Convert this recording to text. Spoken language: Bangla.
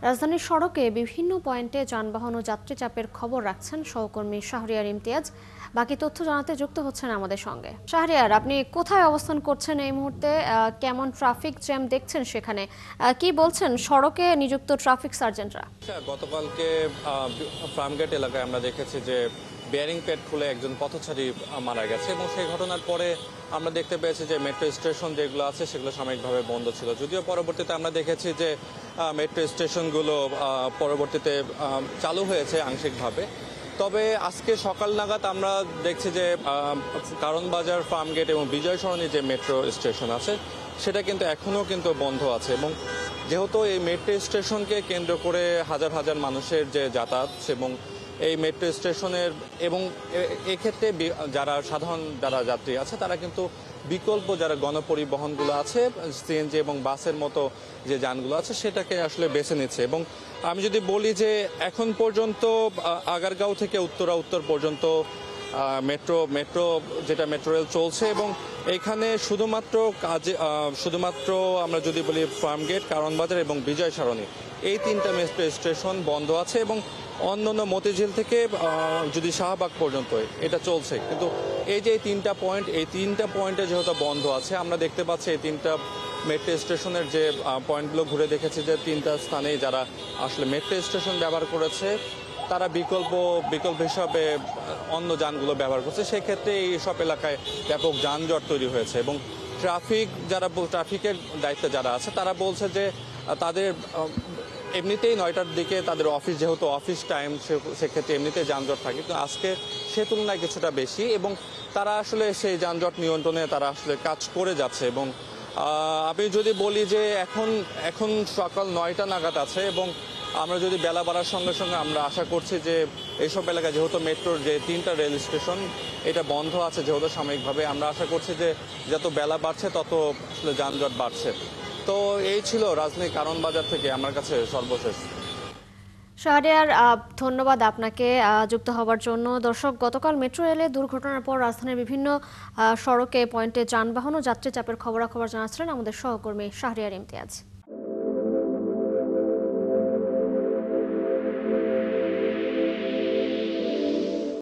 রাজধানীর সড়কে বিভিন্ন পয়েন্টে যানবাহন ও যাত্রী চাপের খবর রাখছেন সহকর্মী শাহরিয়ার ইমতিয়াজ। বাকি তথ্য জানাতে যুক্ত হচ্ছেন আমাদের সঙ্গে। শাহরিয়ার, আপনি কোথায় অবস্থান করছেন এই মুহূর্তে? কেমন ট্রাফিক জ্যাম দেখছেন সেখানে? কি বলছেন সড়কে নিযুক্ত ট্রাফিক সার্জেন্টরা? গতকালকে ফার্মগেট এলাকায় আমরা দেখেছি যে বেয়ারিং প্যাড খুলে একজন পথচারী মারা গেছে, এবং সেই ঘটনার পরে আমরা দেখতে পেয়েছি যে মেট্রো স্টেশন যেগুলো আছে সেগুলো সাময়িকভাবে বন্ধ ছিল। যদিও পরবর্তীতে আমরা দেখেছি যে মেট্রো স্টেশনগুলো পরবর্তীতে চালু হয়েছে আংশিকভাবে। তবে আজকে সকাল নাগাদ আমরা দেখছি যে কারণ বাজার, ফার্মগেট এবং বিজয় সরণি যে মেট্রো স্টেশন আছে সেটা কিন্তু এখনও কিন্তু বন্ধ আছে। এবং যেহেতু এই মেট্রো স্টেশনকে কেন্দ্র করে হাজার হাজার মানুষের যে যাতায়াত, এবং এই মেট্রো স্টেশনের এবং এক্ষেত্রে যারা সাধারণ যারা যাত্রী আছে তারা কিন্তু বিকল্প যারা গণপরিবহনগুলো আছে, সিএনজি এবং বাসের মতো যে যানগুলো আছে সেটাকে আসলে বেছে নিচ্ছে। এবং আমি যদি বলি যে এখন পর্যন্ত আগারগাঁও থেকে উত্তর পর্যন্ত মেট্রো যেটা মেট্রো রেল চলছে, এবং এখানে শুধুমাত্র আমরা যদি বলি ফার্মগেট, কারণবাজার এবং বিজয় সরণি এই তিনটা মেট্রো স্টেশন বন্ধ আছে, এবং অন্যান্য মতিঝিল থেকে যদি শাহবাগ পর্যন্ত এটা চলছে। কিন্তু এই যে এই তিনটা পয়েন্টে যেহেতু বন্ধ আছে, আমরা দেখতে পাচ্ছি এই তিনটা মেট্রো স্টেশনের যে পয়েন্টগুলো ঘুরে দেখেছি যে তিনটা স্থানেই যারা আসলে মেট্রো স্টেশন ব্যবহার করেছে তারা বিকল্প হিসাবে অন্য যানগুলো ব্যবহার করছে। সেক্ষেত্রে এই সব এলাকায় ব্যাপক যানজট তৈরি হয়েছে, এবং ট্রাফিকের দায়িত্বে যারা আছে তারা বলছে যে তাদের এমনিতেই 9টার দিকে তাদের অফিস, যেহেতু অফিস টাইম, সেক্ষেত্রে এমনিতেই যানজট থাকে, কিন্তু আজকে সে তুলনায় কিছুটা বেশি, এবং তারা আসলে সেই যানজট নিয়ন্ত্রণে তারা আসলে কাজ করে যাচ্ছে। এবং আমি যদি বলি যে এখন সকাল 9টা নাগাদ আছে, এবং আমরা যদি বেলা বাড়ার সঙ্গে সঙ্গে আমরা আশা করছি যে এইসব এলাকায় যেহেতু মেট্রোর যে তিনটা রেল স্টেশন এটা বন্ধ আছে যেহেতু সাময়িকভাবে, আমরা আশা করছি যে যত বেলা বাড়ছে তত আসলে যানজট বাড়ছে। তো এই ছিল রাজধানীর কারণ বাজার থেকে আমার কাছে সর্বশেষ। শাহরিয়ার, ধন্যবাদ আপনাকে যুক্ত হওয়ার জন্য। দর্শক, গতকাল মেট্রো রেলে দুর্ঘটনার পর রাজধানীর বিভিন্ন সড়কে পয়েন্টে যানবাহন ও যাত্রী চাপের খবরাখবর জানাচ্ছিলেন আমাদের সহকর্মী শাহরিয়ার ইমতিয়াজ।